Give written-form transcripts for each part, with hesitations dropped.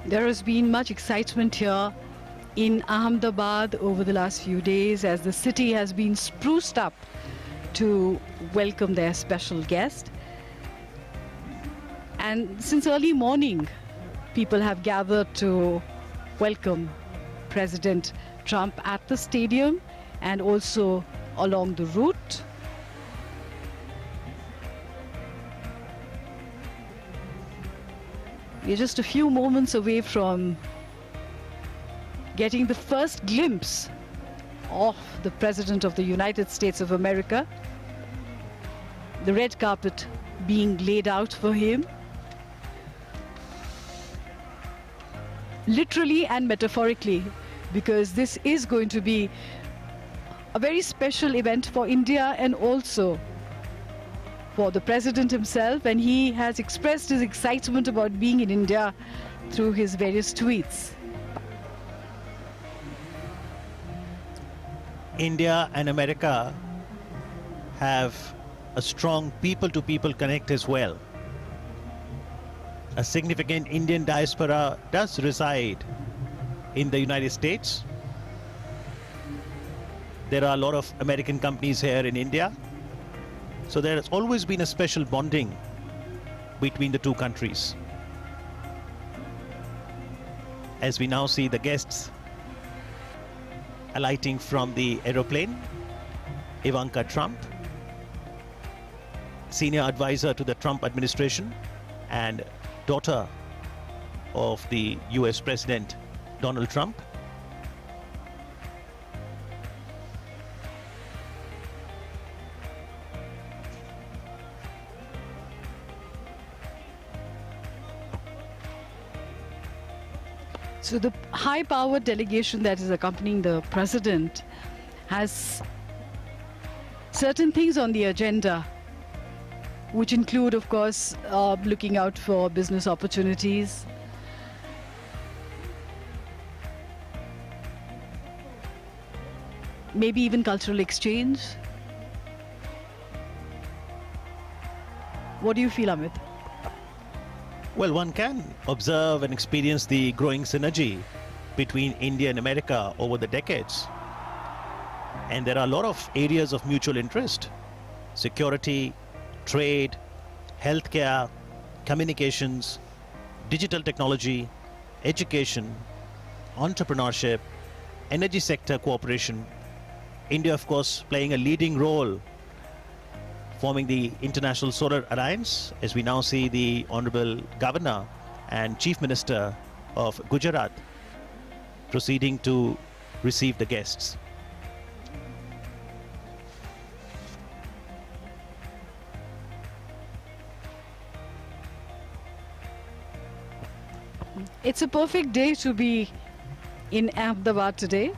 There has been much excitement here in Ahmedabad over the last few days as the city has been spruced up to welcome their special guest. And since early morning, people have gathered to welcome President Trump at the stadium and also along the route. We're just a few moments away from getting the first glimpse of the President of the United States of America. The red carpet being laid out for him. Literally and metaphorically, because this is going to be a very special event for India and also for the President himself, and he has expressed his excitement about being in India through his various tweets. India and America have a strong people-to-people connect as well. A significant Indian diaspora does reside in the United States. There are a lot of American companies here in India. So there has always been a special bonding between the two countries. As we now see the guests alighting from the aeroplane, Ivanka Trump, senior advisor to the Trump administration and daughter of the US President Donald Trump. So the high-powered delegation that is accompanying the President has certain things on the agenda, which include, of course, looking out for business opportunities, maybe even cultural exchange. What do you feel, Amit? Well, one can observe and experience the growing synergy between India and America over the decades. And there are a lot of areas of mutual interest: security, trade, healthcare, communications, digital technology, education, entrepreneurship, energy sector cooperation. India, of course, playing a leading role forming the International Solar Alliance, as we now see the Honorable Governor and Chief Minister of Gujarat proceeding to receive the guests. It's a perfect day to be in Ahmedabad today.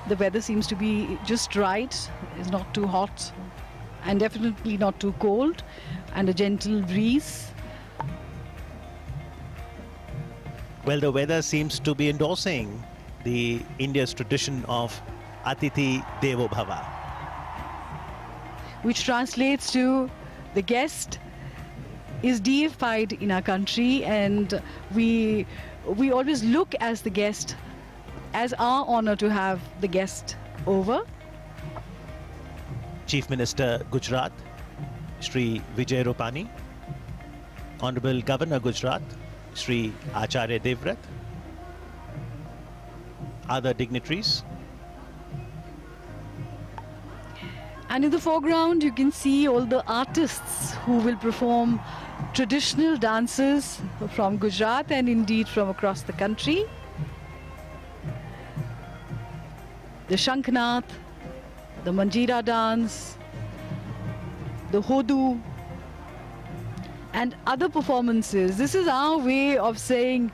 The weather seems to be just right. It's not too hot and definitely not too cold, and a gentle breeze. Well, the weather seems to be endorsing the India's tradition of Atithi Devo Bhava, which translates to the guest is deified in our country, and we always look as the guest, as our honor to have the guest over. Chief Minister Gujarat, Shri Vijay Rupani, Honorable Governor Gujarat, Shri Acharya Devvrat, other dignitaries. And in the foreground, you can see all the artists who will perform traditional dances from Gujarat and indeed from across the country. The Shanknath, the Manjira dance, the Hodu, and other performances. This is our way of saying,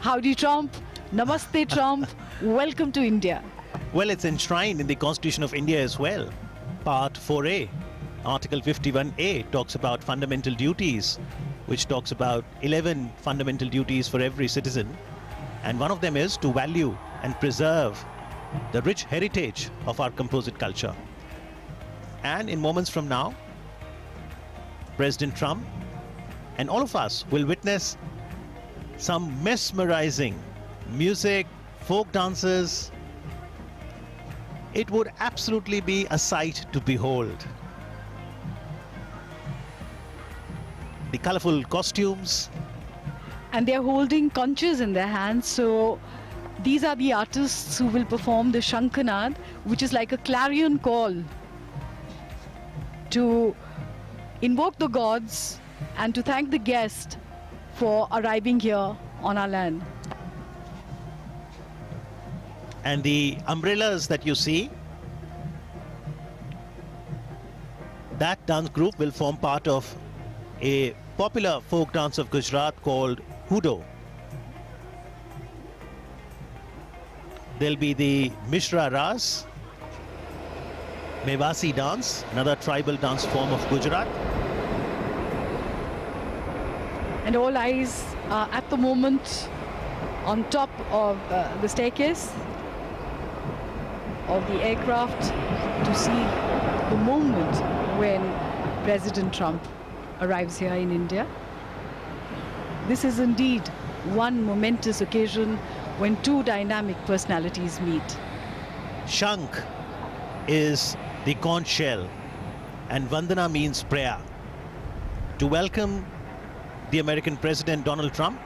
howdy Trump, namaste Trump, welcome to India. Well, it's enshrined in the Constitution of India as well. Part 4A, Article 51A talks about fundamental duties, which talks about 11 fundamental duties for every citizen. And one of them is to value and preserve the rich heritage of our composite culture. And in moments from now, President Trump and all of us will witness some mesmerizing music, folk dances. It would absolutely be a sight to behold. The colorful costumes. And they're holding conches in their hands, so these are the artists who will perform the Shankhanad, which is like a clarion call to invoke the gods and to thank the guest for arriving here on our land. And the umbrellas that you see, that dance group will form part of a popular folk dance of Gujarat called Hudo. There'll be the Mishra Ras, Mewasi dance, another tribal dance form of Gujarat. And all eyes are at the moment on top of the staircase of the aircraft to see the moment when President Trump arrives here in India. This is indeed one momentous occasion when two dynamic personalities meet. Shankh is the conch shell and Vandana means prayer. To welcome the American President Donald Trump,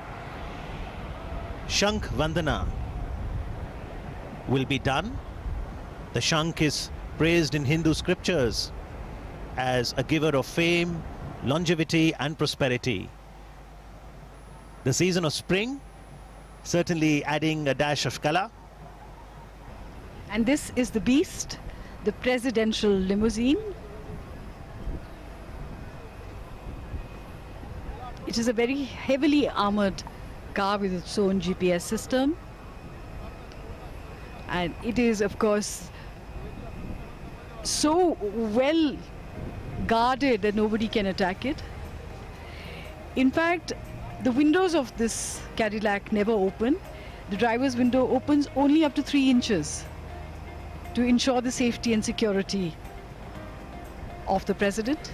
Shankh Vandana will be done. The Shankh is praised in Hindu scriptures as a giver of fame, longevity and prosperity. The season of spring, certainly adding a dash of color. And this is the beast, the presidential limousine. It is a very heavily armored car with its own GPS system. And it is, of course, so well guarded that nobody can attack it. In fact, the windows of this Cadillac never open. The driver's window opens only up to 3 inches to ensure the safety and security of the president.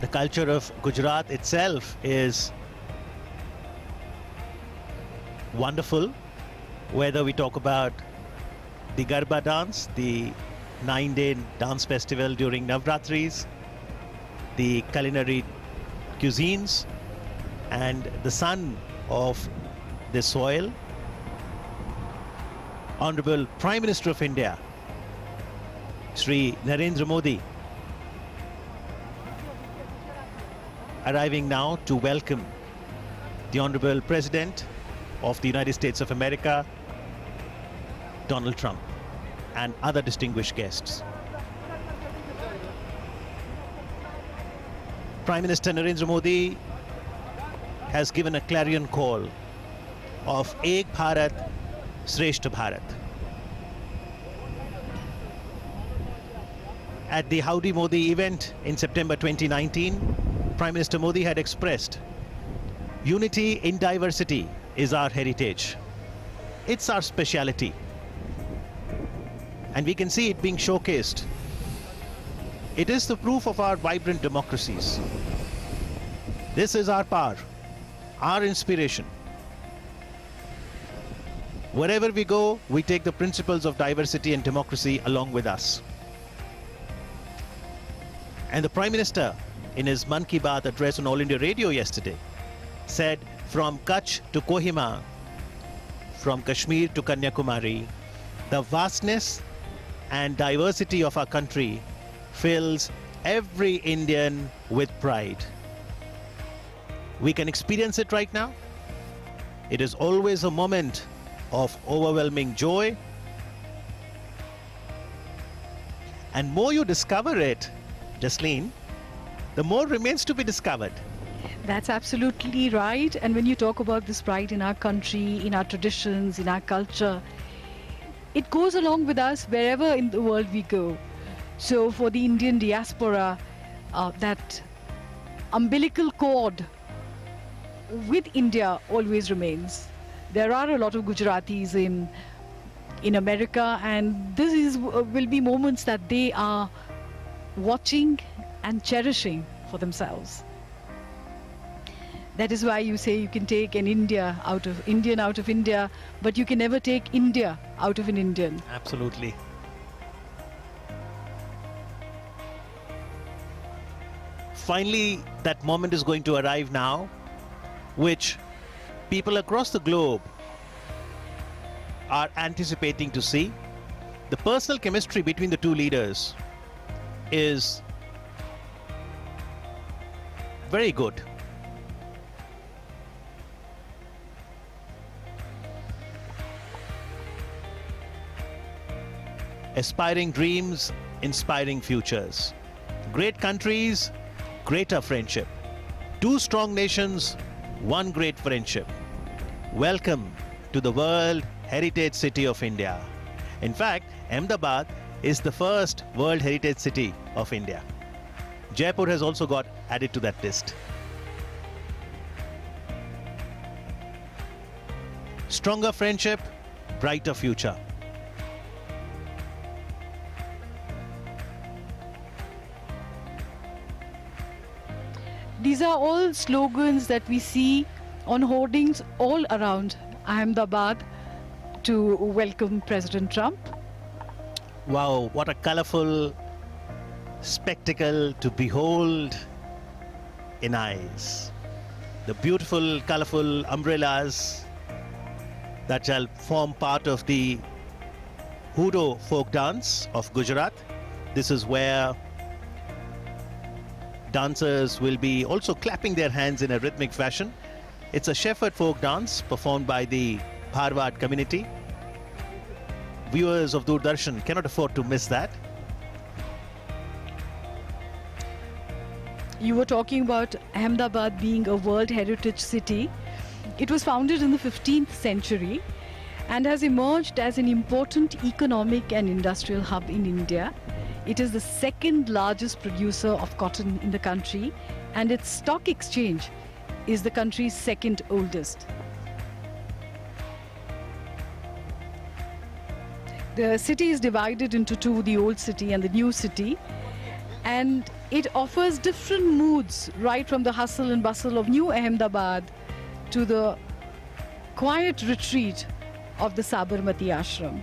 The culture of Gujarat itself is wonderful, whether we talk about the Garba dance, the 9-day dance festival during Navratris, the culinary cuisines, and the son of the soil, Honorable Prime Minister of India, Shri Narendra Modi, arriving now to welcome the Honorable President of the United States of America, Donald Trump, and other distinguished guests. Prime Minister Narendra Modi has given a clarion call of Ek Bharat, Shreshth Bharat. At the Howdy Modi event in September 2019, Prime Minister Modi had expressed, unity in diversity is our heritage. It's our speciality. And we can see it being showcased. It is the proof of our vibrant democracies. This is our power, our inspiration. Wherever we go, we take the principles of diversity and democracy along with us. And the Prime Minister, in his Mann Ki Baat address on All India Radio yesterday, said from Kutch to Kohima, from Kashmir to Kanyakumari, the vastness and diversity of our country fills every Indian with pride. We can experience it right now. It is always a moment of overwhelming joy. And more you discover it, Jasleen, the more remains to be discovered. That's absolutely right. And when you talk about this pride in our country, in our traditions, in our culture, it goes along with us wherever in the world we go. So for the Indian diaspora, that umbilical cord with India always remains. There are a lot of Gujaratis in America, and this will be moments that they are watching and cherishing for themselves. That is why you say you can take an Indian out of India, but you can never take India out of an Indian. Absolutely. Finally, that moment is going to arrive now, which people across the globe are anticipating to see. The personal chemistry between the two leaders is very good. Aspiring dreams, inspiring futures. Great countries, greater friendship. Two strong nations, one great friendship. Welcome to the World Heritage City of India. In fact, Ahmedabad is the first World Heritage City of India. Jaipur has also got added to that list. Stronger friendship, brighter future. These are all slogans that we see on hoardings all around Ahmedabad to welcome President Trump. Wow, what a colorful spectacle to behold in eyes. The beautiful, colorful umbrellas that shall form part of the Hudo folk dance of Gujarat. This is where dancers will be also clapping their hands in a rhythmic fashion. It's a shepherd folk dance performed by the Bharwad community. Viewers of Doordarshan cannot afford to miss that. You were talking about Ahmedabad being a World Heritage City. It was founded in the 15th century and has emerged as an important economic and industrial hub in India. It is the second largest producer of cotton in the country, and its stock exchange is the country's second oldest. The city is divided into two, the old city and the new city, and it offers different moods, right from the hustle and bustle of New Ahmedabad to the quiet retreat of the Sabarmati Ashram.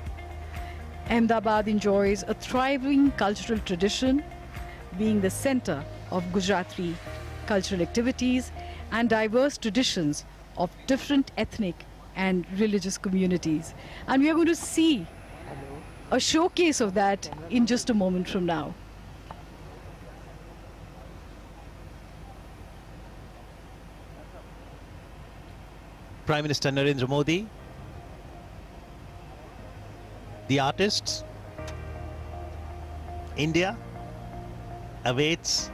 Ahmedabad enjoys a thriving cultural tradition, being the center of Gujarati cultural activities and diverse traditions of different ethnic and religious communities. And we are going to see a showcase of that in just a moment from now. Prime Minister Narendra Modi, the artists, India awaits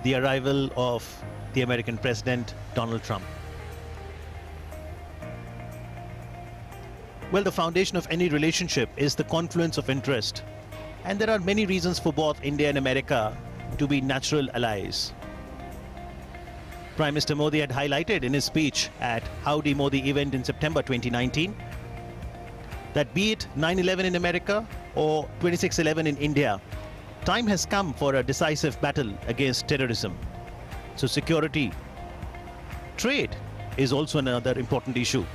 the arrival of the American President Donald Trump. Well, the foundation of any relationship is the confluence of interest. And there are many reasons for both India and America to be natural allies. Prime Minister Modi had highlighted in his speech at Howdy Modi event in September 2019 that be it 9/11 in America or 26/11 in India, time has come for a decisive battle against terrorism. So security, trade is also another important issue.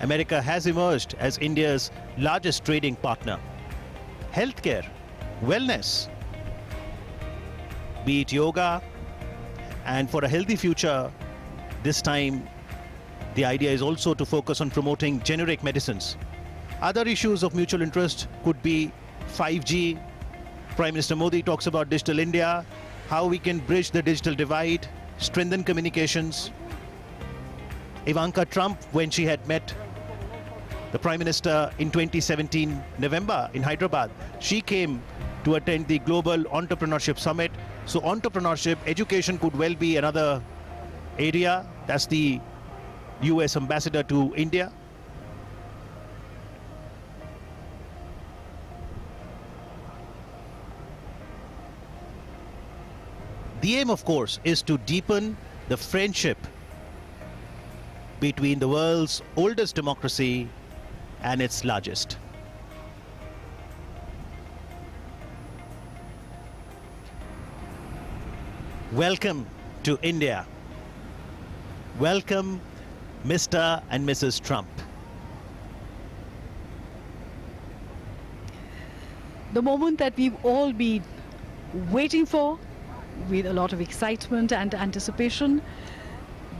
America has emerged as India's largest trading partner. Healthcare, wellness, be it yoga, and for a healthy future, this time the idea is also to focus on promoting generic medicines. Other issues of mutual interest could be 5G. Prime Minister Modi talks about Digital India, how we can bridge the digital divide, strengthen communications. Ivanka Trump, when she had met the Prime Minister in 2017 November in Hyderabad, she came to attend the Global Entrepreneurship Summit. So entrepreneurship, education could well be another area. That's the US ambassador to India. The aim, of course, is to deepen the friendship between the world's oldest democracy and its largest. Welcome to India. Welcome, Mr. and Mrs. Trump. The moment that we've all been waiting for with a lot of excitement and anticipation,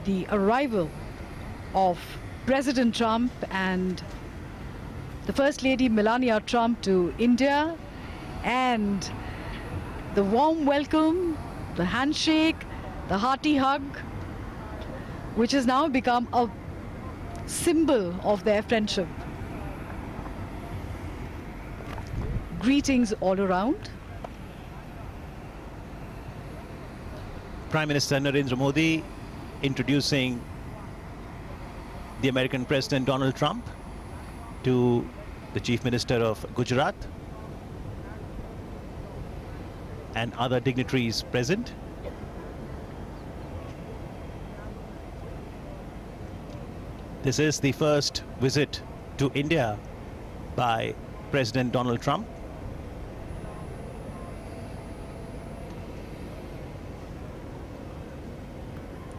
the arrival of President Trump and the First Lady Melania Trump to India, and the warm welcome, the handshake, the hearty hug, which has now become a symbol of their friendship. Greetings all around. Prime Minister Narendra Modi introducing the American President Donald Trump to the Chief Minister of Gujarat and other dignitaries present. This is the first visit to India by President Donald Trump.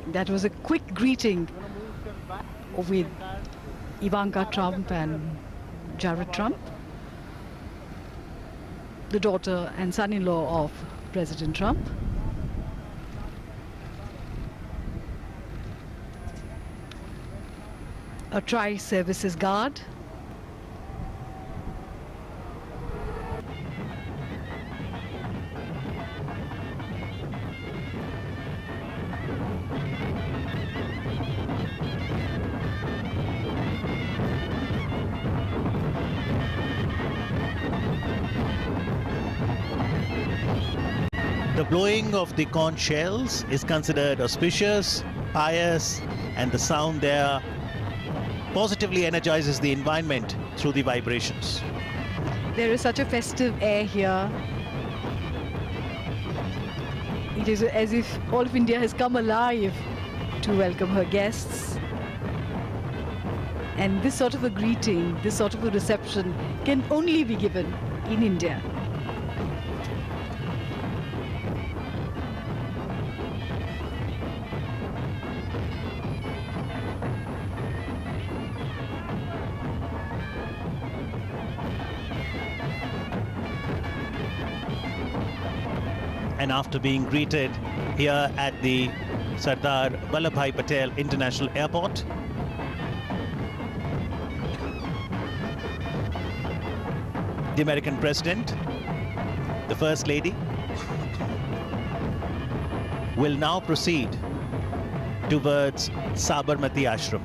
That was a quick greeting with Ivanka Trump and Jared Trump, the daughter and son-in-law of President Trump. A tri-services guard. The blowing of the conch shells is considered auspicious, pious, and the sound there positively energizes the environment through the vibrations. There is such a festive air here. It is as if all of India has come alive to welcome her guests. And this sort of a greeting, this sort of a reception can only be given in India. And after being greeted here at the Sardar Vallabhbhai Patel International Airport, the American President, the First Lady, will now proceed towards Sabarmati Ashram.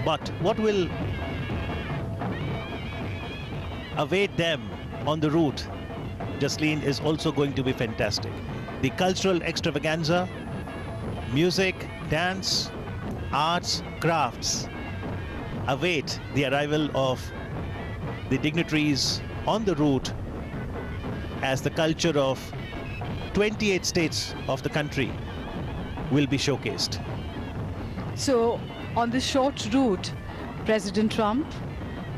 But what will await them on the route, Jasleen, is also going to be fantastic. The cultural extravaganza, music, dance, arts, crafts await the arrival of the dignitaries on the route as the culture of 28 states of the country will be showcased. So on this short route, President Trump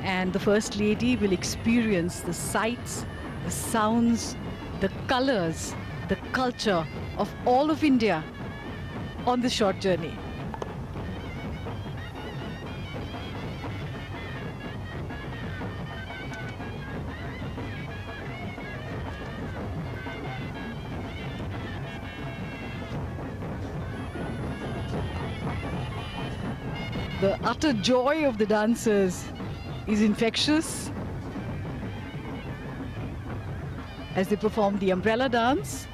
and the First Lady will experience the sights, the sounds, the colors, the culture of all of India on this short journey. The utter joy of the dancers is infectious as they perform the umbrella dance.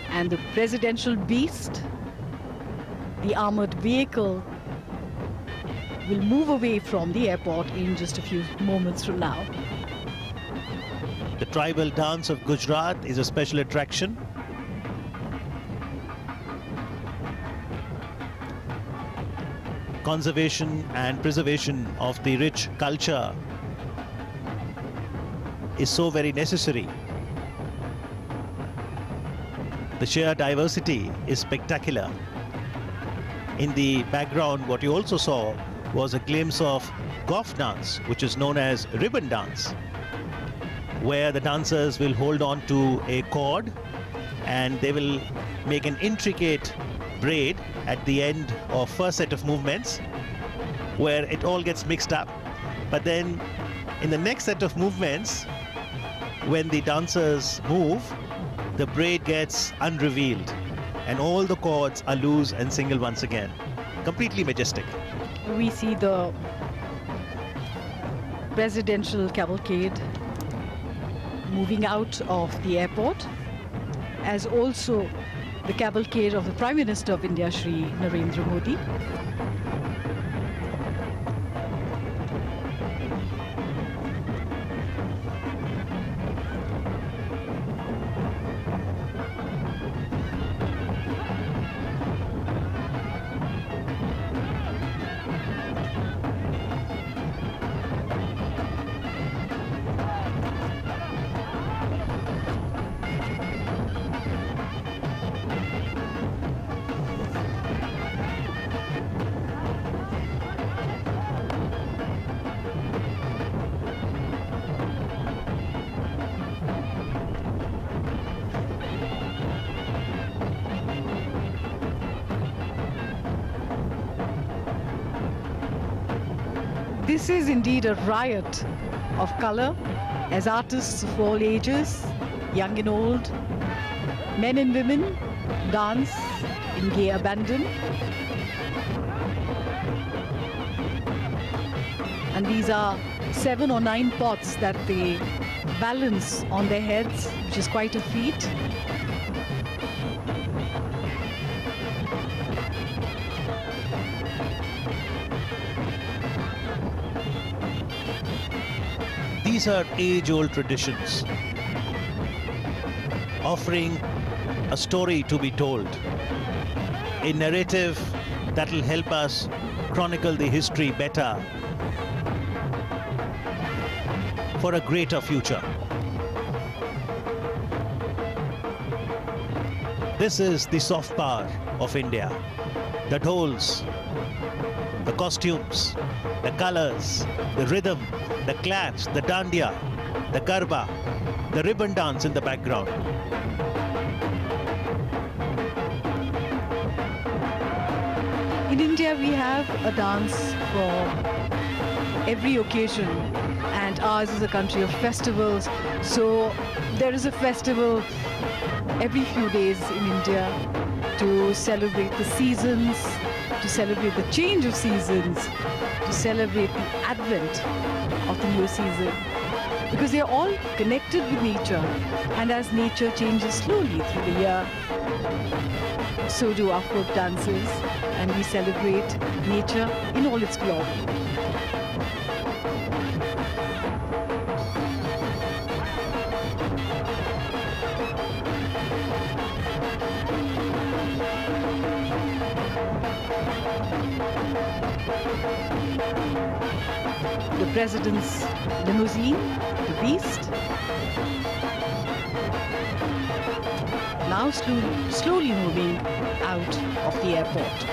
And the presidential beast, the armored vehicle, will move away from the airport in just a few moments from now. The tribal dance of Gujarat is a special attraction. Conservation and preservation of the rich culture is so very necessary. The sheer diversity is spectacular. In the background, what you also saw was a glimpse of Goff dance, which is known as ribbon dance. where the dancers will hold on to a cord and they will make an intricate braid at the end of first set of movements where it all gets mixed up. But then in the next set of movements, when the dancers move, the braid gets unrevealed and all the cords are loose and single once again. Completely majestic. We see the presidential cavalcade moving out of the airport, as also the cavalcade of the Prime Minister of India, Shri Narendra Modi. This is indeed a riot of color, as artists of all ages, young and old, men and women, dance in gay abandon. And these are 7 or 9 pots that they balance on their heads, which is quite a feat. These are age-old traditions, offering a story to be told, a narrative that will help us chronicle the history better for a greater future. This is the soft power of India that holds the costumes, the colors, the rhythm, the clash, the dandiya, the garba, the ribbon dance in the background. In India, we have a dance for every occasion, and ours is a country of festivals. So there is a festival every few days in India to celebrate the seasons, to celebrate the change of seasons, to celebrate the advent of the new season, because they are all connected with nature, and as nature changes slowly through the year, so do our folk dances, and we celebrate nature in all its glory. The President's limousine, the Beast, now slowly moving out of the airport.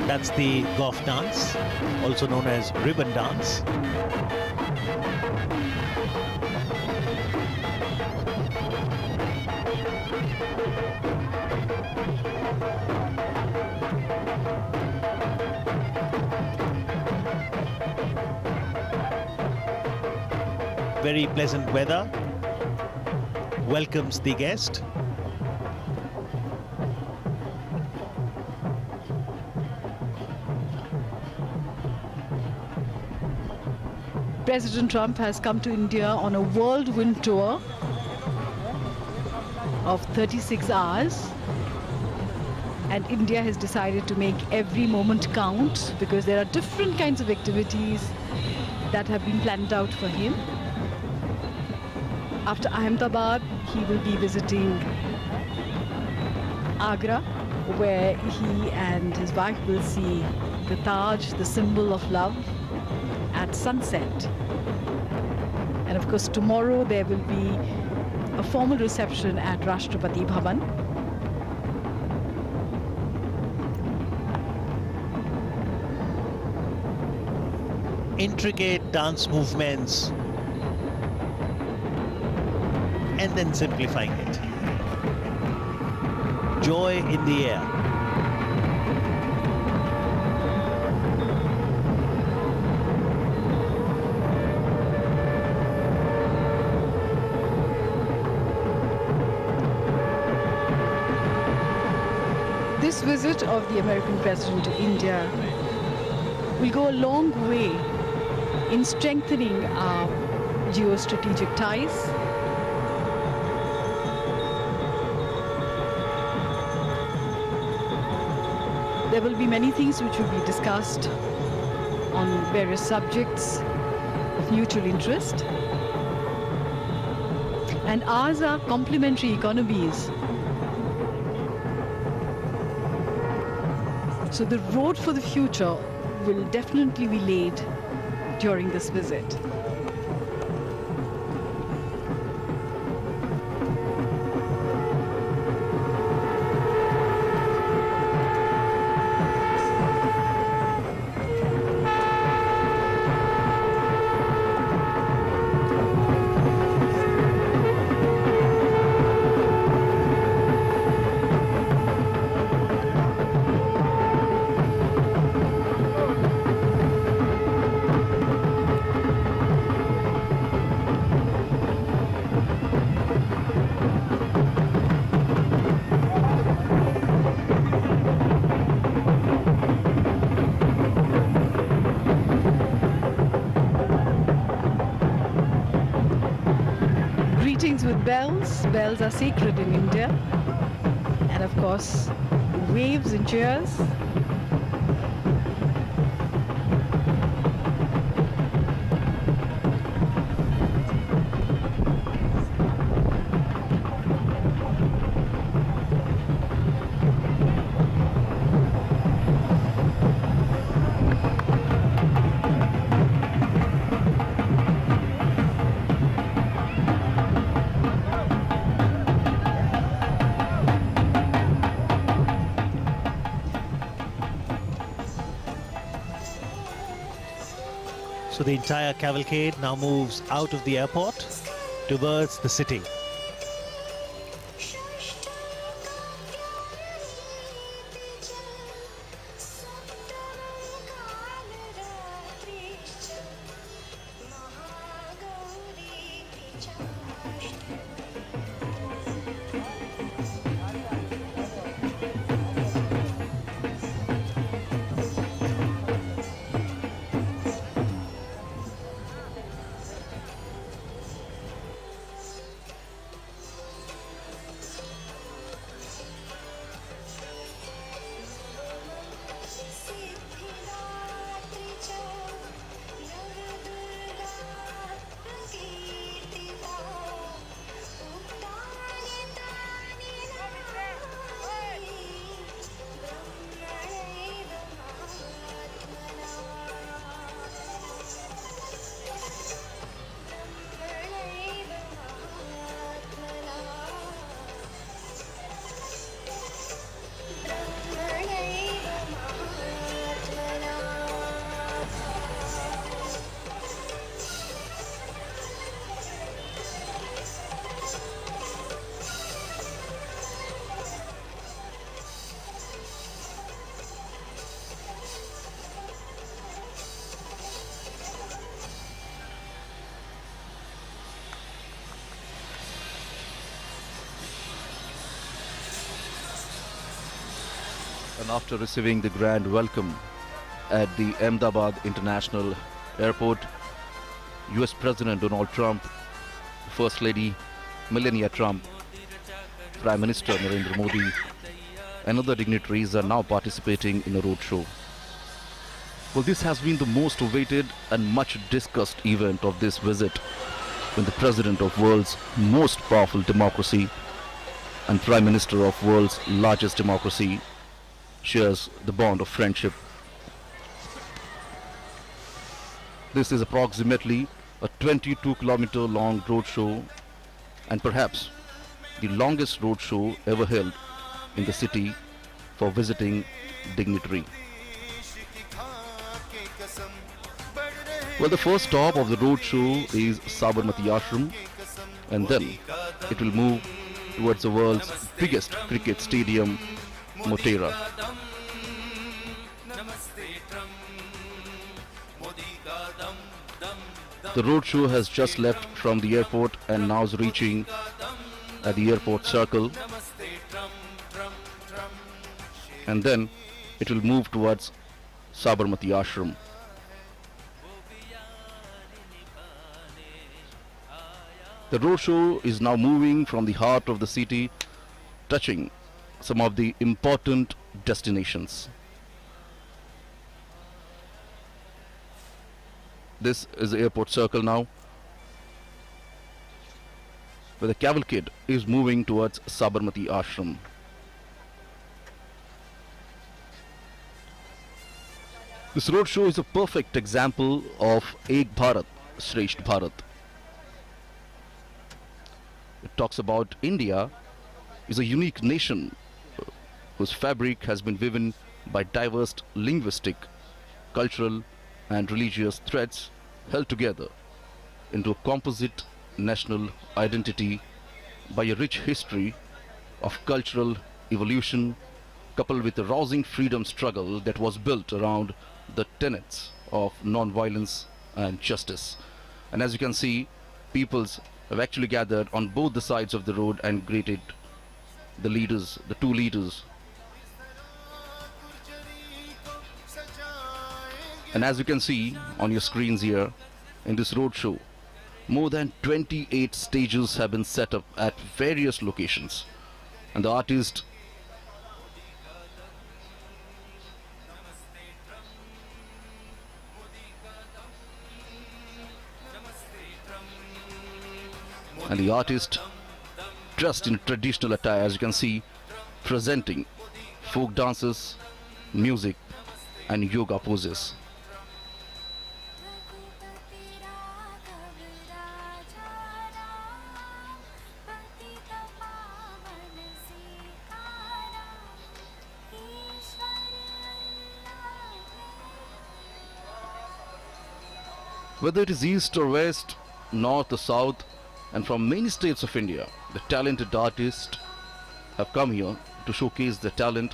That's the Goff dance, also known as ribbon dance. Very pleasant weather welcomes the guest. President Trump has come to India on a whirlwind tour of 36 hours, and India has decided to make every moment count, because there are different kinds of activities that have been planned out for him. After Ahmedabad, he will be visiting Agra, where he and his wife will see the Taj, the symbol of love, at sunset. And of course, tomorrow there will be a formal reception at Rashtrapati Bhavan. intricate dance movements and then simplifying it. Joy in the air. This visit of the American president to India will go a long way in strengthening our geostrategic ties. There will be many things which will be discussed on various subjects of mutual interest. And ours are complementary economies. So the road for the future will definitely be laid during this visit. Greetings with bells. Bells are sacred in India. And of course, waves and cheers. So the entire cavalcade now moves out of the airport towards the city. And after receiving the grand welcome at the Ahmedabad International Airport, US President Donald Trump, First Lady Melania Trump, Prime Minister Narendra Modi, and other dignitaries are now participating in a roadshow. Well, this has been the most awaited and much discussed event of this visit, when the President of world's most powerful democracy and Prime Minister of world's largest democracy shares the bond of friendship. This is approximately a 22-kilometer long roadshow, and perhaps the longest roadshow ever held in the city for visiting dignitary. Well, the first stop of the road show is Sabarmati Ashram, and then it will move towards the world's biggest cricket stadium, Motera. The road show has just left from the airport and now is reaching at the airport circle, and then it will move towards Sabarmati Ashram. The roadshow is now moving from the heart of the city, touching some of the important destinations. This is the airport circle now, where the cavalcade is moving towards Sabarmati Ashram. This roadshow is a perfect example of Ek Bharat, Shresth Bharat. It talks about India is a unique nation whose fabric has been woven by diverse linguistic, cultural and religious threads held together into a composite national identity by a rich history of cultural evolution coupled with a rousing freedom struggle that was built around the tenets of non-violence and justice. And as you can see, peoples have actually gathered on both the sides of the road and greeted the leaders, the two leaders. And as you can see on your screens here, in this road show, more than 28 stages have been set up at various locations. And the artist dressed in traditional attire, as you can see, presenting folk dances, music and yoga poses. Whether it is east or west, north or south, and from many states of India, the talented artists have come here to showcase their talent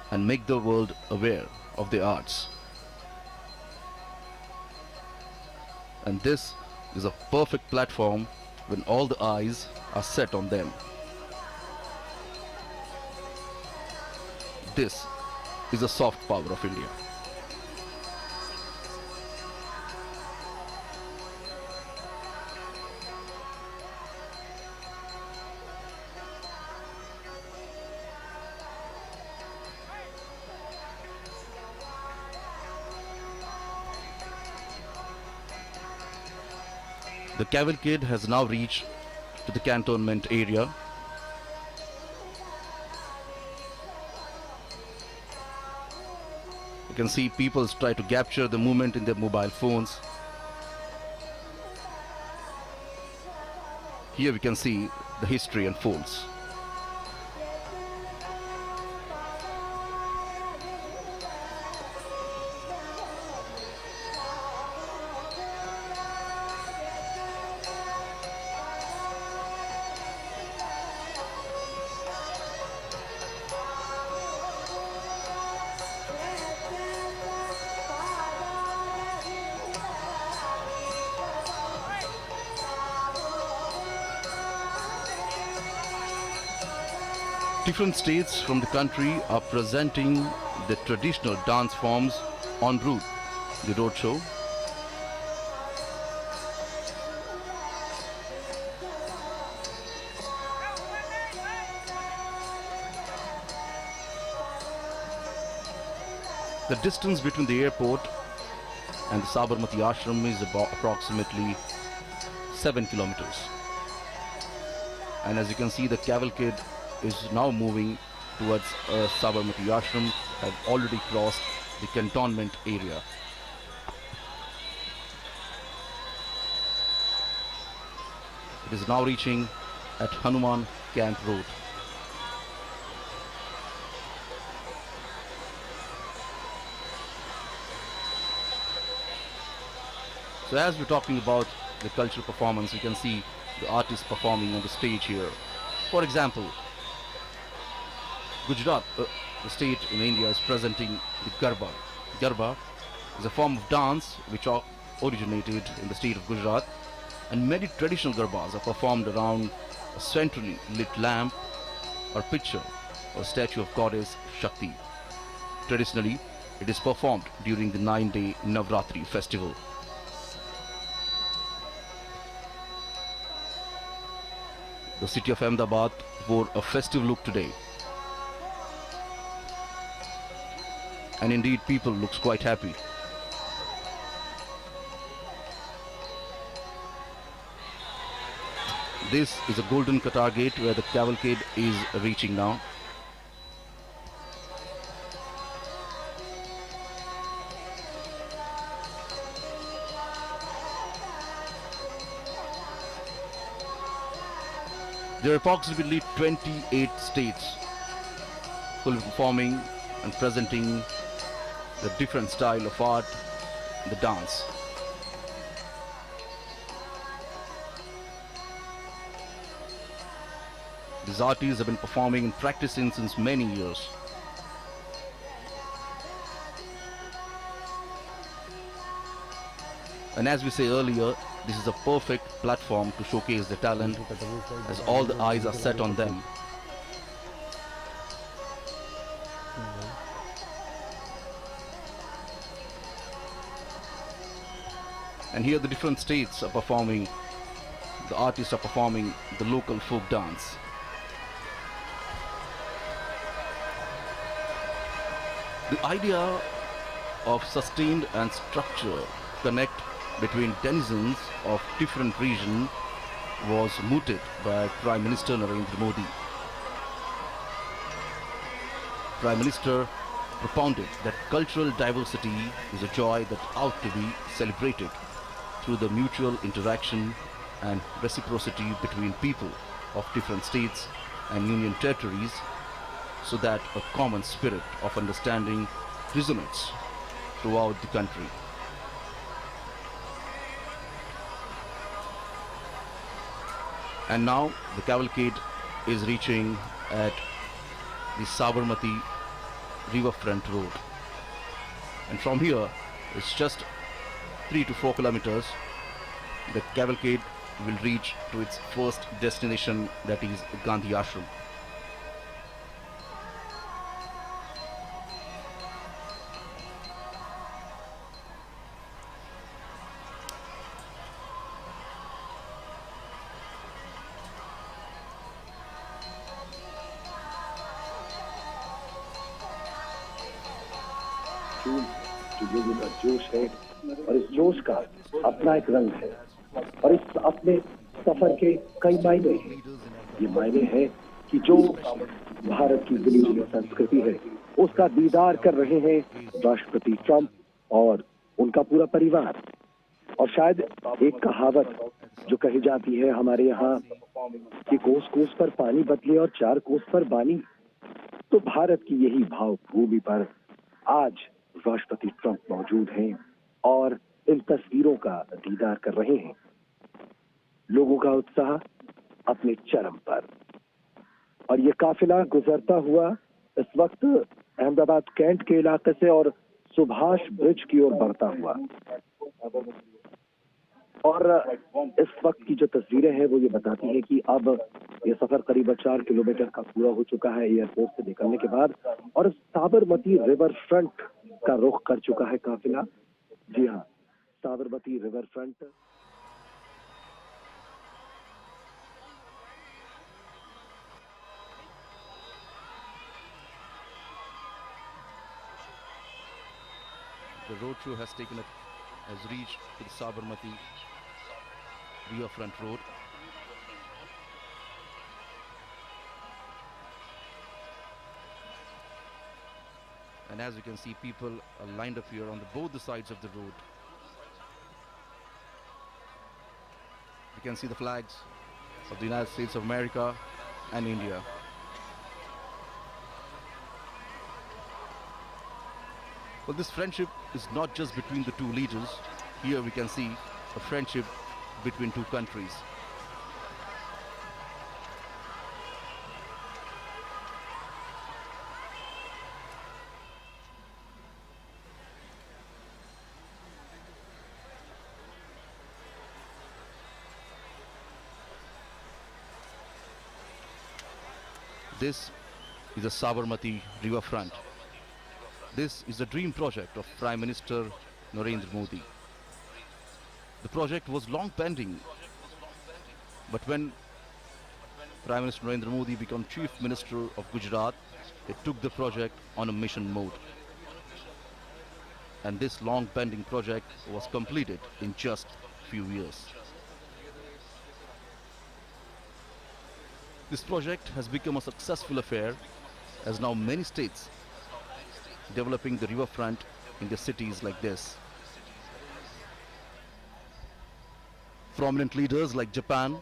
and make the world aware of their arts. And this is a perfect platform when all the eyes are set on them. This is the soft power of India. The cavalcade has now reached to the cantonment area. You can see people try to capture the movement in their mobile phones. Here we can see the history unfolds. Different states from the country are presenting the traditional dance forms en route the roadshow. The distance between the airport and the Sabarmati Ashram is about approximately 7 kilometers. And as you can see, the cavalcade is now moving towards Sabarmati Ashram, have already crossed the cantonment area. It is now reaching at Hanuman Camp Road. So as we're talking about the cultural performance, you can see the artists performing on the stage here. For example, Gujarat, the state in India, is presenting the Garba. Garba is a form of dance which originated in the state of Gujarat, and many traditional Garbas are performed around a centrally lit lamp or picture or statue of goddess Shakti. Traditionally, it is performed during the 9-day Navratri festival. The city of Ahmedabad wore a festive look today. And indeed, people looks quite happy. This is a Golden Qatar Gate where the cavalcade is reaching now. There are approximately 28 states who will be performing and presenting the different style of art, the dance. These artists have been performing and practicing since many years. And as we say earlier, this is a perfect platform to showcase their talent as all the eyes are set on them. And here the different states are performing, the artists are performing the local folk dance. The idea of sustained and structured connect between denizens of different regions was mooted by Prime Minister Narendra Modi. Prime Minister propounded that cultural diversity is a joy that ought to be celebrated through the mutual interaction and reciprocity between people of different states and union territories, so that a common spirit of understanding resonates throughout the country. And now the cavalcade is reaching at the Sabarmati riverfront road, and from here it's just 3 to 4 kilometers. The cavalcade will reach to its first destination, that is Gandhi Ashram. लोगों का जोश है और इस जोश का अपना एक रंग है और इस अपने सफर के कई मायने हैं। ये मायने हैं कि जो भारत की मिली जुली संस्कृति है उसका दीदार कर रहे हैं राष्ट्रपति ट्रंप और उनका पूरा परिवार। और शायद एक कहावत जो कही जाती है हमारे यहाँ कि कोस कोस पर पानी बदले और 4 कोस पर बानी, तो भारत की यही भाव भूमि पर आज राष्ट्रपति ट्रंप मौजूद हैं और इन तस्वीरों का दीदार कर रहे हैं। लोगों का उत्साह अपने चरम पर, और ये काफिला गुजरता हुआ इस वक्त अहमदाबाद कैंट के इलाके से और सुभाष ब्रिज की ओर बढ़ता हुआ। और इस वक्त की जो तस्वीरें हैं वो ये बताती हैं कि अब ये सफर करीब 4 किलोमीटर का पूरा हो चुका है एयरपोर्ट से निकलने के बाद, और साबरमती रिवर फ्रंट का रुख कर चुका है काफिला। जी हाँ, Sabarmati river front. The road show has reached to the Sabarmati riverfront road. And as you can see, people are lined up here on both the sides of the road. You can see the flags of the United States of America and India. Well, this friendship is not just between the two leaders. Here we can see a friendship between two countries. This is the Sabarmati riverfront. This is the dream project of Prime Minister Narendra Modi. The project was long pending, but when Prime Minister Narendra Modi became Chief Minister of Gujarat, he took the project on a mission mode. And this long pending project was completed in just few years. This project has become a successful affair, as now many states developing the riverfront in their cities like this. Prominent leaders like Japan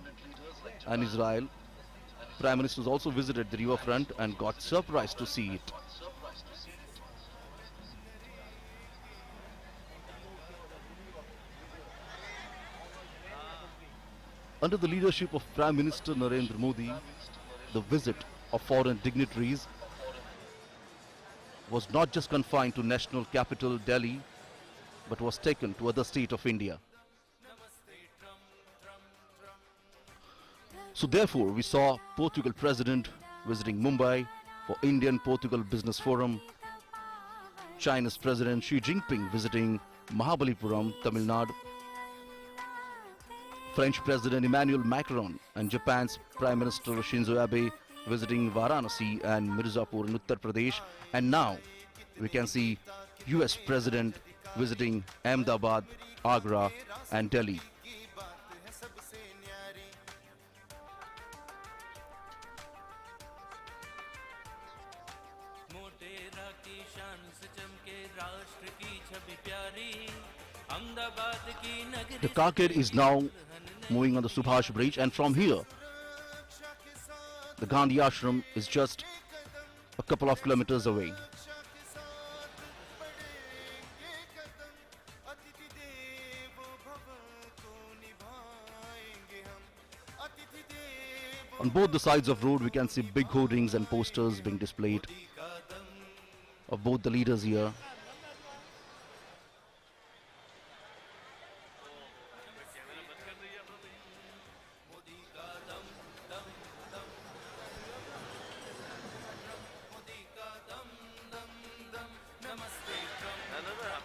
and Israel, Prime Ministers also visited the riverfront and got surprised to see it. Under the leadership of Prime Minister Narendra Modi, the visit of foreign dignitaries was not just confined to national capital Delhi, but was taken to other states of India. So therefore, we saw Portugal President visiting Mumbai for Indian-Portugal Business Forum, China's President Xi Jinping visiting Mahabalipuram, Tamil Nadu, French President Emmanuel Macron and Japan's Prime Minister Shinzo Abe visiting Varanasi and Mirzapur in Uttar Pradesh, and now we can see US President visiting Ahmedabad, Agra and Delhi. The carcade is now moving on the Subhash Bridge, and from here the Gandhi Ashram is just a couple of kilometers away. On both the sides of road we can see big hoardings and posters being displayed of both the leaders here.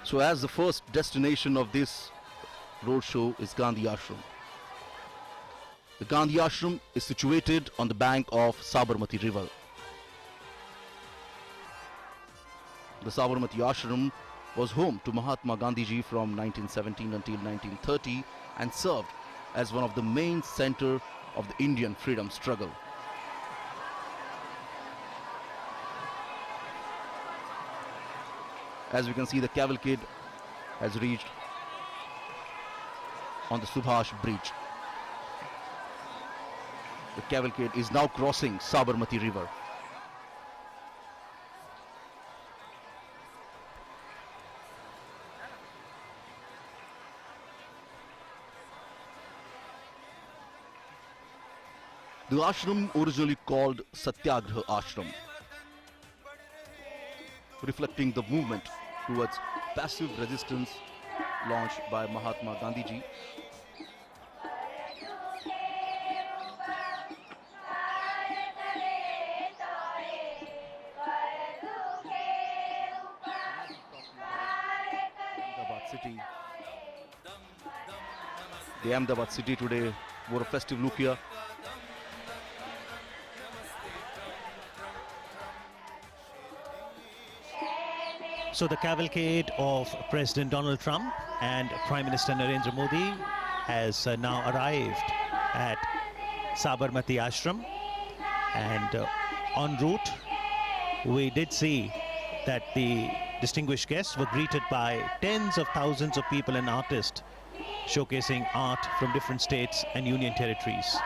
So as the first destination of this roadshow is Gandhi Ashram. The Gandhi Ashram is situated on the bank of Sabarmati river. The Sabarmati Ashram was home to Mahatma Gandhiji from 1917 until 1930 and served as one of the main center of the Indian freedom struggle. As we can see, the cavalcade has reached on the Subhash Bridge. The cavalcade is now crossing Sabarmati river. The ashram originally called Satyagraha Ashram, reflecting the movement towards passive resistance launched by Mahatma Gandhiji. City. The Ahmedabad city today wore a festive look here. So the cavalcade of President Donald Trump and Prime Minister Narendra Modi has now arrived at Sabarmati Ashram, and en route we did see that the distinguished guests were greeted by tens of thousands of people and artists showcasing art from different states and union territories.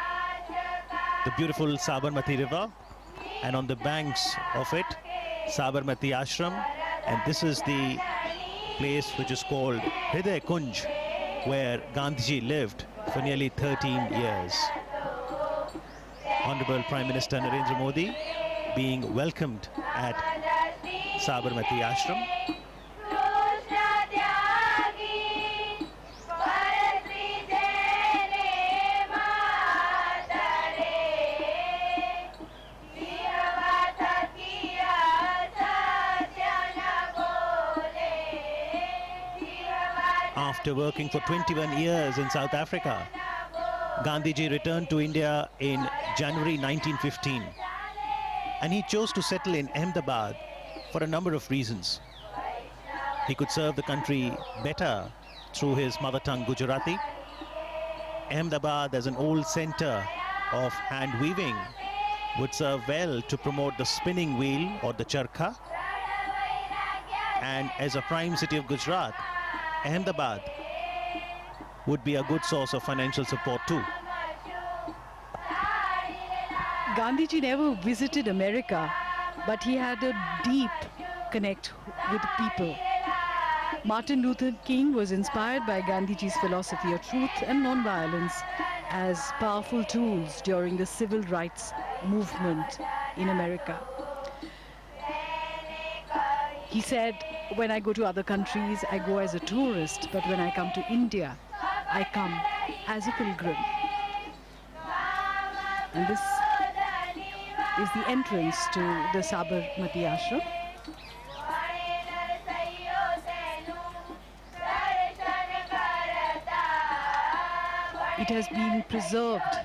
The beautiful Sabarmati river, and on the banks of it, Sabarmati Ashram, and this is the place which is called Hriday Kunj, where Gandhiji lived for nearly 13 years. Honorable Prime Minister Narendra Modi being welcomed at Sabarmati Ashram. After working for 21 years in South Africa, Gandhiji returned to India in January 1915, and he chose to settle in Ahmedabad for a number of reasons. He could serve the country better through his mother tongue Gujarati. Ahmedabad, as an old center of hand weaving, would serve well to promote the spinning wheel or the charkha. And as a prime city of Gujarat, Ahmedabad would be a good source of financial support too. Gandhiji never visited America, but he had a deep connect with people. Martin Luther King was inspired by Gandhiji's philosophy of truth and non-violence as powerful tools during the civil rights movement in America. He said, when I go to other countries, I go as a tourist, but when I come to India, I come as a pilgrim. And this is the entrance to the Sabarmati Ashram. It has been preserved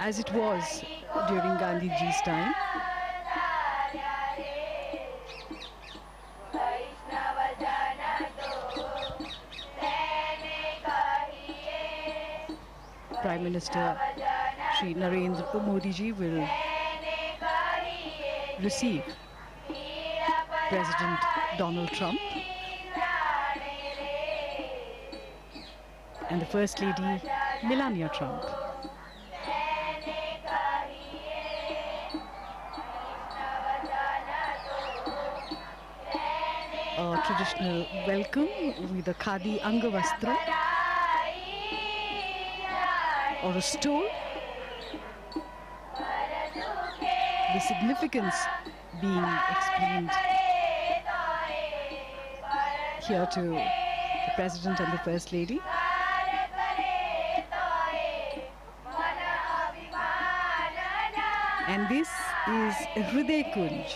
as it was during Gandhiji's time. Prime Minister Shri Narendra Modi ji will receive President Donald Trump and the First Lady Melania Trump. A traditional welcome with a Khadi Angavastra or a stole. The significance being explained here to the President and the First Lady. And this is Hriday Kunj.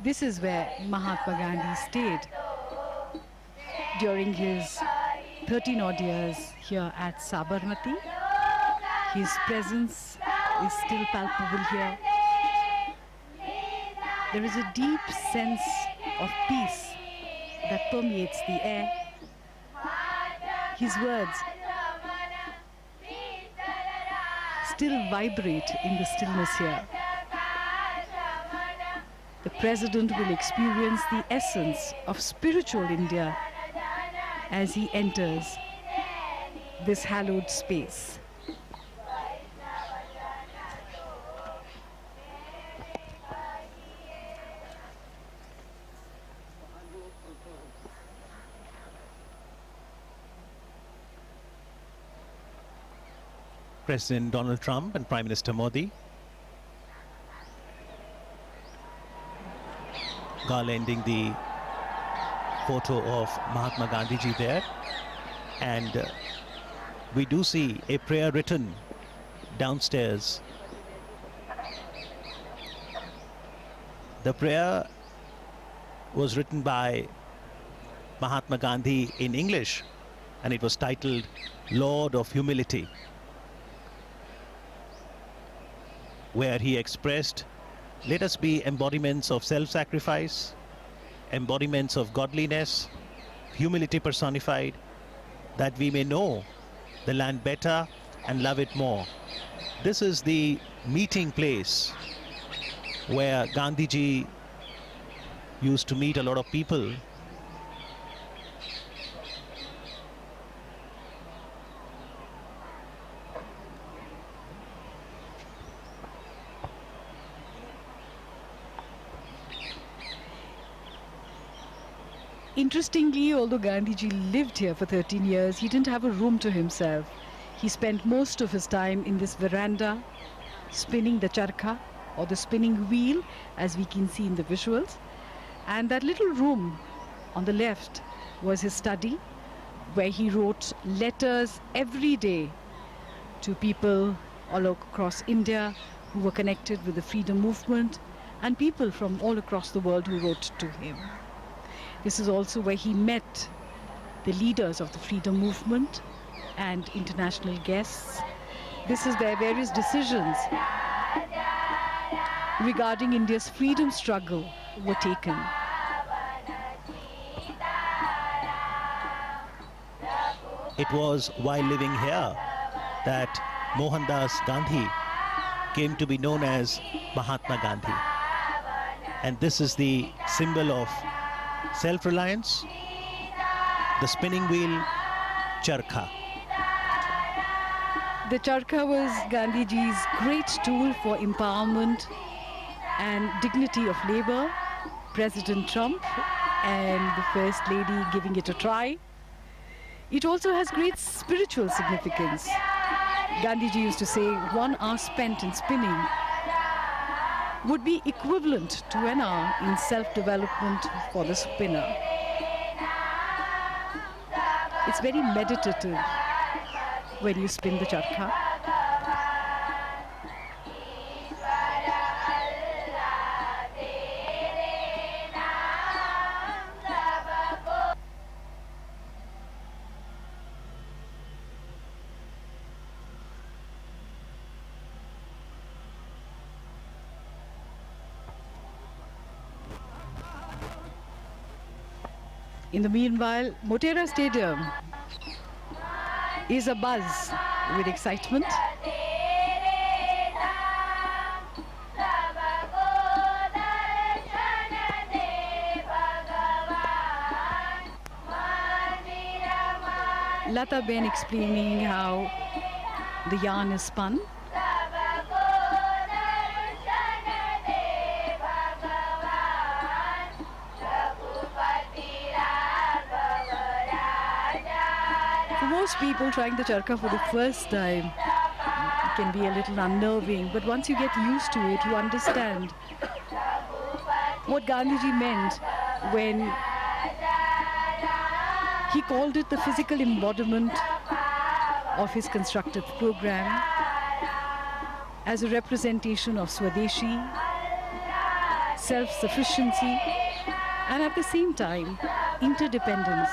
This is where Mahatma Gandhi stayed during his 13 odd years here at Sabarmati. His presence is still palpable here. There is a deep sense of peace that permeates the air. His words still vibrate in the stillness here. The President will experience the essence of spiritual India as he enters this hallowed space. President Donald Trump and Prime Minister Modi garlanding the photo of Mahatma Gandhi ji there, and we do see a prayer written downstairs. The prayer was written by Mahatma Gandhi in English, and it was titled Lord of Humility, where he expressed, let us be embodiments of self-sacrifice, embodiments of godliness, humility personified, that we may know the land better and love it more. This is the meeting place where Gandhiji used to meet a lot of people. Interestingly, although Gandhiji lived here for 13 years, he didn't have a room to himself. He spent most of his time in this veranda, spinning the charkha, or the spinning wheel, as we can see in the visuals. And that little room on the left was his study, where he wrote letters every day to people all across India who were connected with the freedom movement, and people from all across the world who wrote to him. This is also where he met the leaders of the freedom movement and international guests. This is where various decisions regarding India's freedom struggle were taken. It was while living here that Mohandas Gandhi came to be known as Mahatma Gandhi. And this is the symbol of self-reliance, the spinning wheel, charkha. The charkha was Gandhiji's great tool for empowerment and dignity of labor. President Trump and the First Lady giving it a try. It also has great spiritual significance. Gandhiji used to say 1 hour spent in spinning would be equivalent to an hour in self-development for the spinner. It's very meditative when you spin the charkha. In the meanwhile, Motera Stadium is abuzz with excitement. Lata Ben explaining how the yarn is spun. For most people, trying the charkha for the first time can be a little unnerving, but once you get used to it, you understand what Gandhiji meant when he called it the physical embodiment of his constructive program as a representation of Swadeshi, self-sufficiency, and at the same time, interdependence,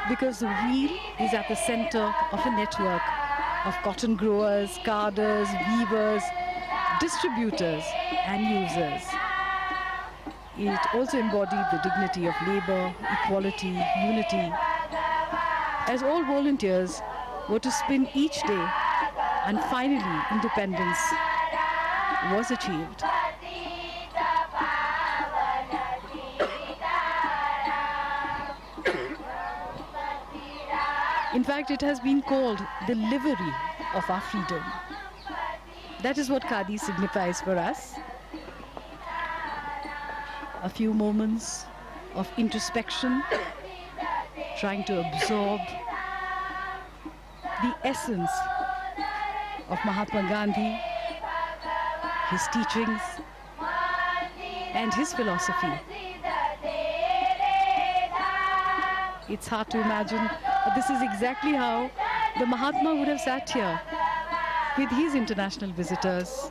because the wheel is at the center of a network of cotton growers, carders, weavers, distributors, and users. It also embodied the dignity of labor, equality, unity, as all volunteers were to spin each day, and finally independence was achieved. In fact, it has been called the livery of our freedom. That is what Khadi signifies for us. A few moments of introspection, trying to absorb the essence of Mahatma Gandhi, his teachings, and his philosophy. It's hard to imagine, but this is exactly how the Mahatma would have sat here with his international visitors.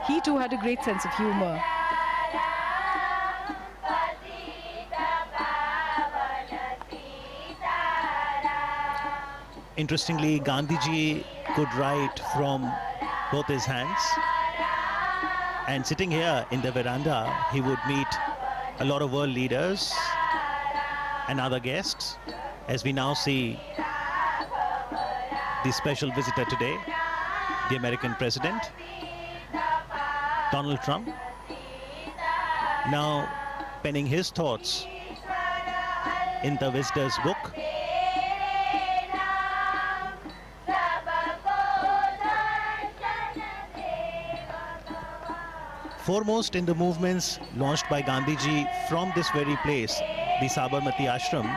He too had a great sense of humor. Interestingly, Gandhiji could write from both his hands, and sitting here in the veranda, he would meet a lot of world leaders and other guests, as we now see the special visitor today, the American President, Donald Trump, now penning his thoughts in the visitor's book. Foremost in the movements launched by Gandhiji from this very place, the Sabarmati Ashram,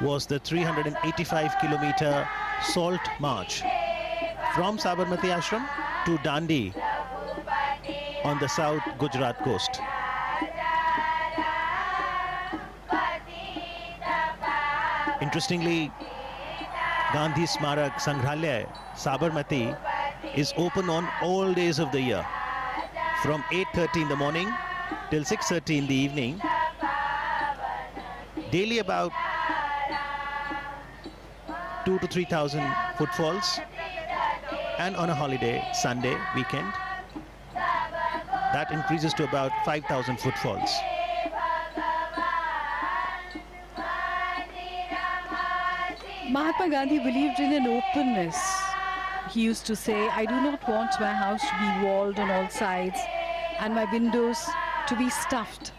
was the 385-kilometer Salt March from Sabarmati Ashram to Dandi on the south Gujarat coast. Interestingly, Gandhi Smarak Sangrahalaya, Sabarmati, is open on all days of the year, from 8:30 in the morning till 6:30 in the evening. Daily about 2,000 to 3,000 footfalls, and on a holiday, Sunday, weekend, that increases to about 5,000 footfalls. Mahatma Gandhi believed in an openness. He used to say, I do not want my house to be walled on all sides and my windows to be stuffed.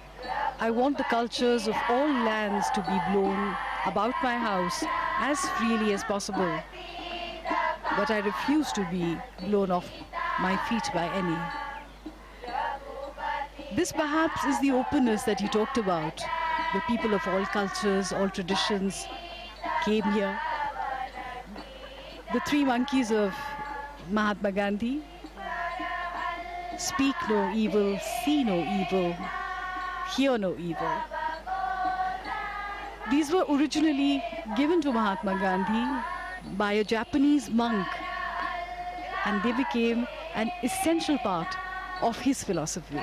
I want the cultures of all lands to be blown about my house as freely as possible. But I refuse to be blown off my feet by any. This perhaps is the openness that he talked about. The people of all cultures, all traditions came here. The three monkeys of Mahatma Gandhi: speak no evil, see no evil, hear no evil. These were originally given to Mahatma Gandhi by a Japanese monk, and they became an essential part of his philosophy.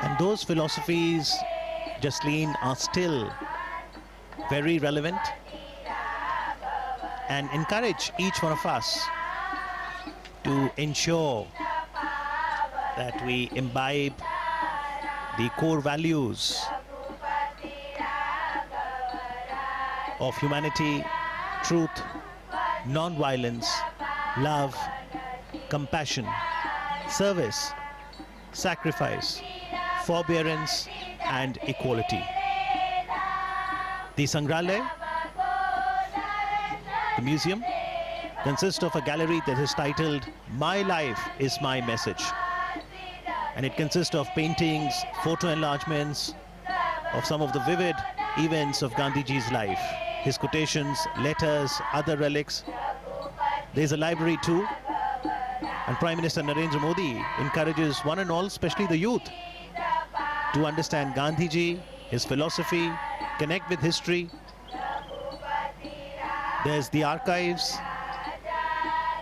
And those philosophies, Jasleen, are still very relevant and encourage each one of us to ensure that we imbibe the core values of humanity, truth, non-violence, love, compassion, service, sacrifice, forbearance, and equality. The Sangrahalaya, the museum, consists of a gallery that is titled My Life is My Message. And it consists of paintings, photo enlargements of some of the vivid events of Gandhiji's life, his quotations, letters, other relics. There's a library too. And Prime Minister Narendra Modi encourages one and all, especially the youth, to understand Gandhiji, his philosophy, connect with history. There's the archives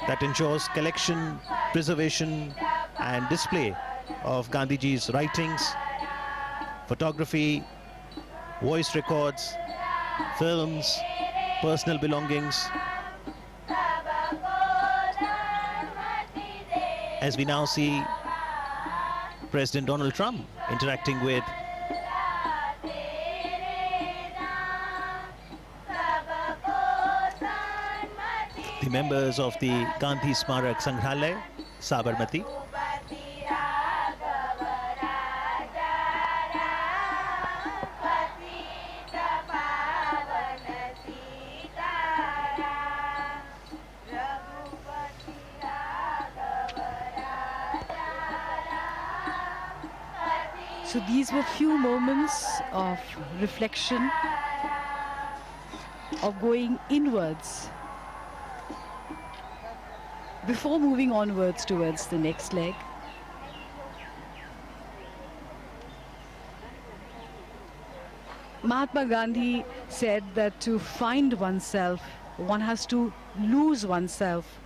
that ensures collection, preservation, and display of Gandhiji's writings, photography, voice records, films, personal belongings. As we now see President Donald Trump interacting with the members of the Gandhi Smarak Sangrahalaya, Sabarmati. So these were few moments of reflection, of going inwards before moving onwards towards the next leg. Mahatma Gandhi said that to find oneself, one has to lose oneself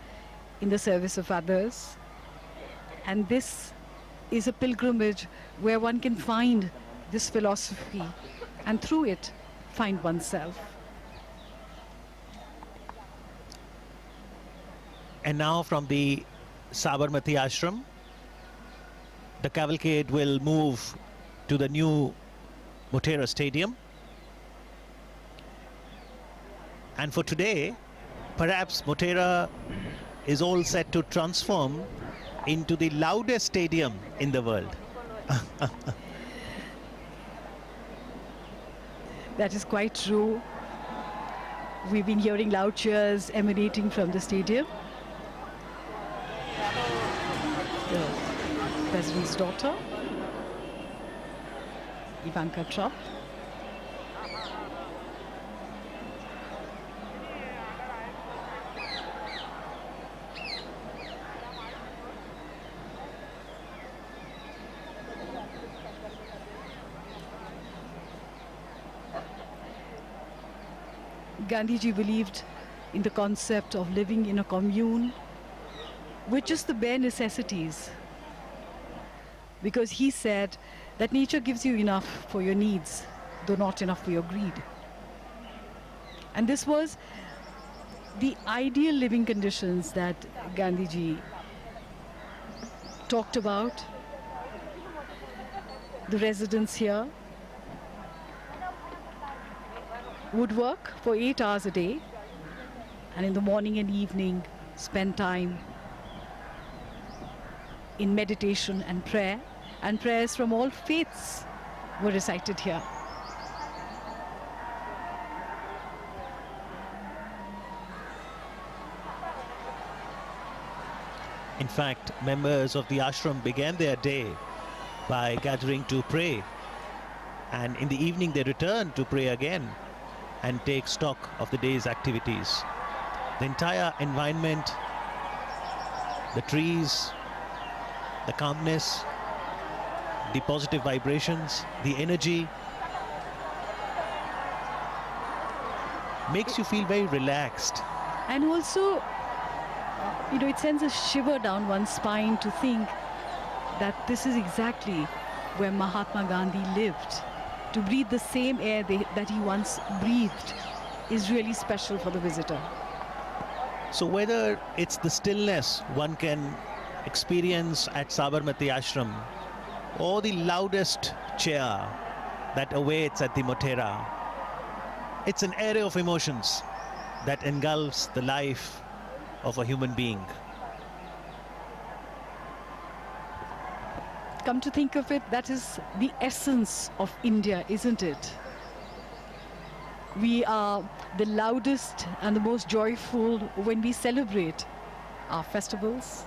in the service of others. And this is a pilgrimage where one can find this philosophy and through it find oneself. And now from the Sabarmati Ashram, the cavalcade will move to the new Motera Stadium. And for today, perhaps Motera is all set to transform into the loudest stadium in the world. That is quite true. We've been hearing loud cheers emanating from the stadium. The President's daughter, Ivanka Trump. Gandhiji believed in the concept of living in a commune with just the bare necessities, because he said that nature gives you enough for your needs, though not enough for your greed. And this was the ideal living conditions that Gandhiji talked about. The residents here would work for 8 hours a day, and in the morning and evening spend time in meditation and prayer, and prayers from all faiths were recited here. In fact, members of the ashram began their day by gathering to pray, and in the evening they returned to pray again and take stock of the day's activities. The entire environment, the trees, the calmness, the positive vibrations, the energy makes you feel very relaxed. And also, it sends a shiver down one's spine to think that this is exactly where Mahatma Gandhi lived. To breathe the same air that he once breathed is really special for the visitor. So whether it's the stillness one can experience at Sabarmati Ashram, or the loudest cheer that awaits at the Motera, it's an array of emotions that engulfs the life of a human being. Come to think of it, that is the essence of India, isn't it? We are the loudest and the most joyful when we celebrate our festivals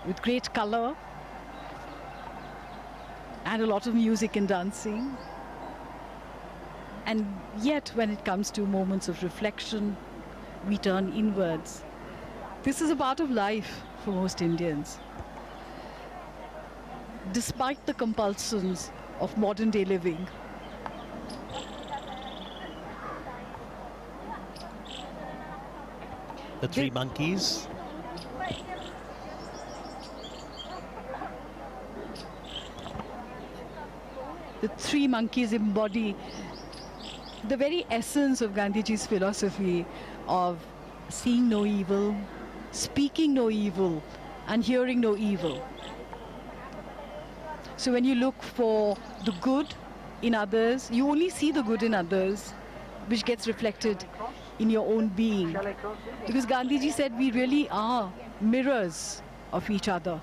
with great color and a lot of music and dancing. And yet, when it comes to moments of reflection, we turn inwards. This is a part of life for most Indians. Despite the compulsions of modern day living, The three monkeys. The three monkeys embody the very essence of Gandhiji's philosophy of seeing no evil, speaking no evil, and hearing no evil. So when you look for the good in others, you only see the good in others, which gets reflected in your own being. Because Gandhiji said we really are mirrors of each other.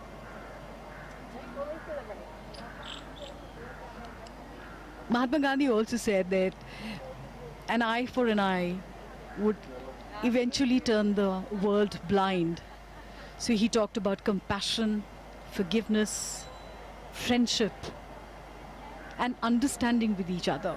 Mahatma Gandhi also said that an eye for an eye would eventually turn the world blind. So he talked about compassion, forgiveness, friendship, and understanding with each other.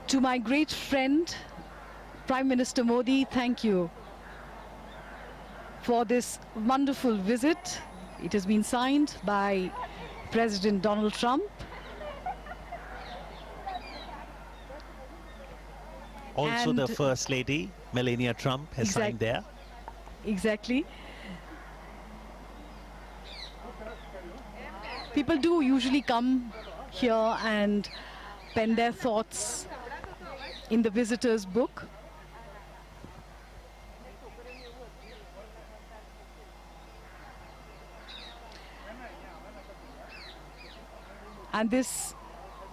To my great friend, Prime Minister Modi, thank you for this wonderful visit. It has been signed by President Donald Trump. Also And the First Lady, Melania Trump, has signed there. Exactly. People do usually come here and pen their thoughts in the visitor's book. And this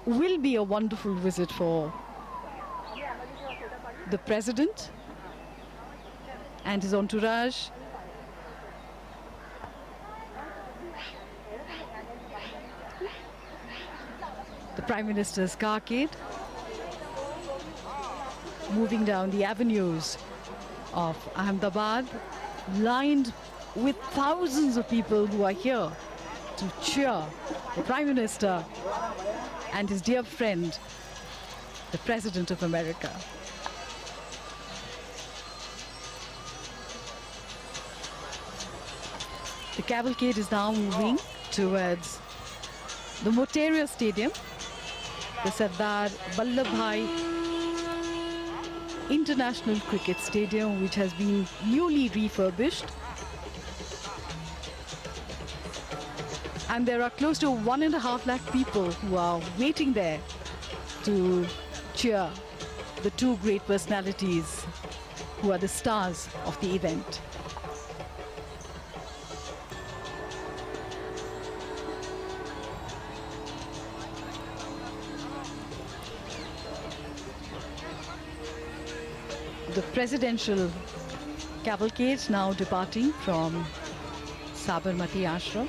will be a wonderful visit for the president and his entourage. The Prime Minister's carcade. moving down the avenues of Ahmedabad, lined with thousands of people who are here to cheer the Prime Minister and his dear friend, the President of America. The cavalcade is now moving towards the Motera Stadium, the Sardar Vallabhbhai International Cricket Stadium, which has been newly refurbished. And there are close to 1.5 lakh people who are waiting there to cheer the two great personalities who are the stars of the event. The presidential cavalcade now departing from Sabarmati Ashram.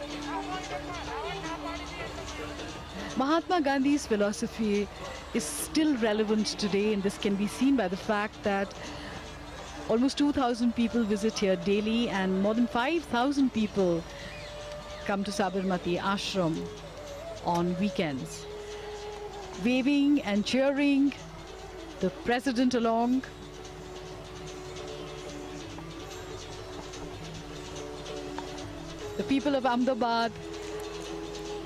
Mahatma Gandhi's philosophy is still relevant today, and this can be seen by the fact that almost 2,000 people visit here daily and more than 5,000 people come to Sabarmati Ashram on weekends, waving and cheering the president along. The people of Ahmedabad,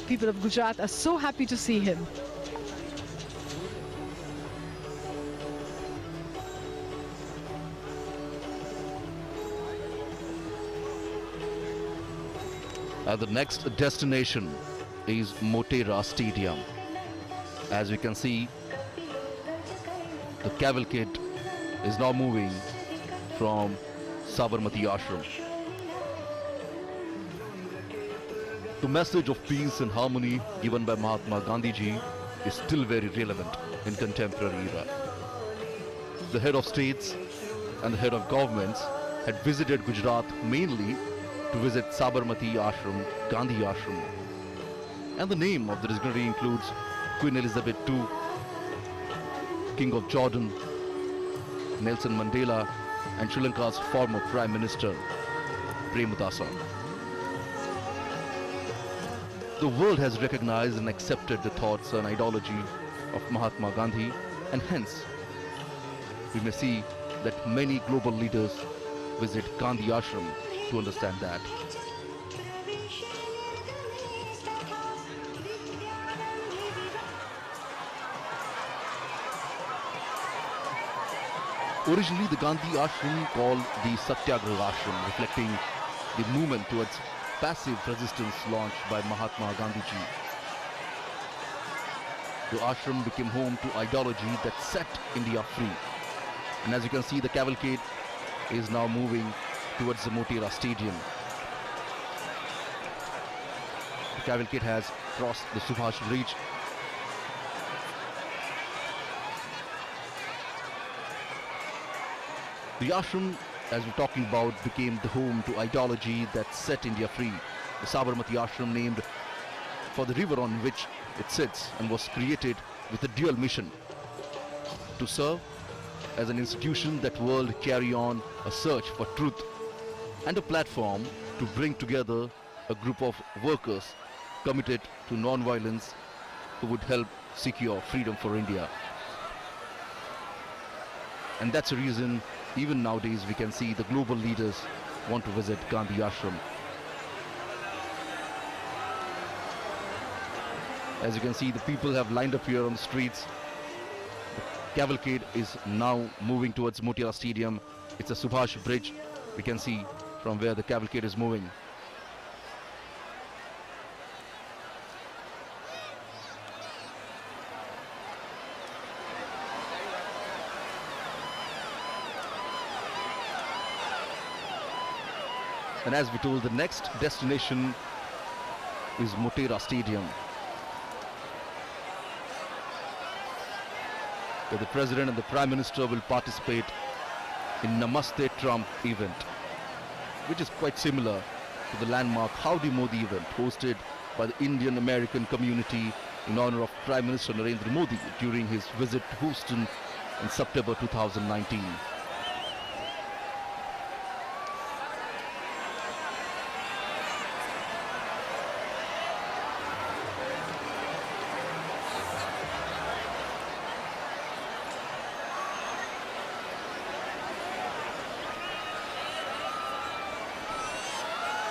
people of Gujarat are so happy to see him. The next destination is Motera Stadium. As we can see, the cavalcade is now moving from Sabarmati Ashram. The message of peace and harmony given by Mahatma Gandhi ji is still very relevant in contemporary era. The head of states and the head of governments had visited Gujarat mainly to visit Sabarmati Ashram, Gandhi Ashram. And the name of the dignitary includes Queen Elizabeth II, King of Jordan, Nelson Mandela, and Sri Lanka's former Prime Minister, Premadasa. The world has recognized and accepted the thoughts and ideology of Mahatma Gandhi, and hence we may see that many global leaders visit Gandhi Ashram to understand that. Originally, the Gandhi Ashram called the Satyagraha Ashram, reflecting the movement towards passive resistance launched by Mahatma Gandhi ji. The ashram became home to ideology that set India free. And as you can see, the cavalcade is now moving towards the Motera Stadium. The cavalcade has crossed the Subhash Bridge. The ashram, as we're talking about, became the home to ideology that set India free. The Sabarmati Ashram, named for the river on which it sits, and was created with a dual mission: to serve as an institution that will carry on a search for truth, and a platform to bring together a group of workers committed to non-violence who would help secure freedom for India. And that's the reason even nowadays we can see the global leaders want to visit Gandhi Ashram. As you can see, the people have lined up here on the streets. The cavalcade is now moving towards Motera Stadium. It's a Subhash Bridge. We can see from where the cavalcade is moving. And as we told, the next destination is Motera Stadium, where the President and the Prime Minister will participate in Namaste Trump event, which is quite similar to the landmark Howdy Modi event hosted by the Indian American community in honor of Prime Minister Narendra Modi during his visit to Houston in September 2019.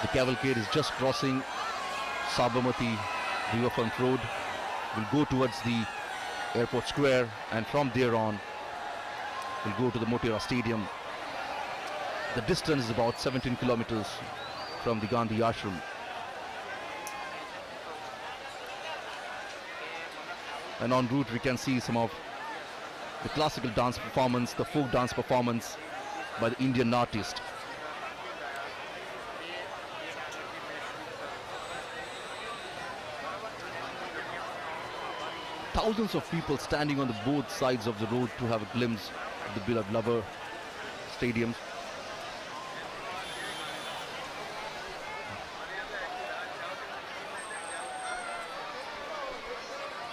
The cavalcade is just crossing Sabarmati Riverfront Road, will go towards the airport square, and from there on will go to the Motera Stadium. The distance is about 17 kilometers from the Gandhi Ashram. And en route we can see some of the classical dance performance, the folk dance performance by the Indian artist. Thousands of people standing on the both sides of the road to have a glimpse of the beloved lover stadium.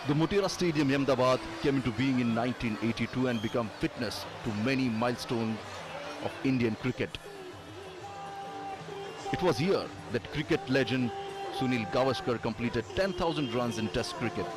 The Motera Stadium, Ahmedabad, came into being in 1982 and became witness to many milestones of Indian cricket. It was here that cricket legend Sunil Gavaskar completed 10,000 runs in Test cricket.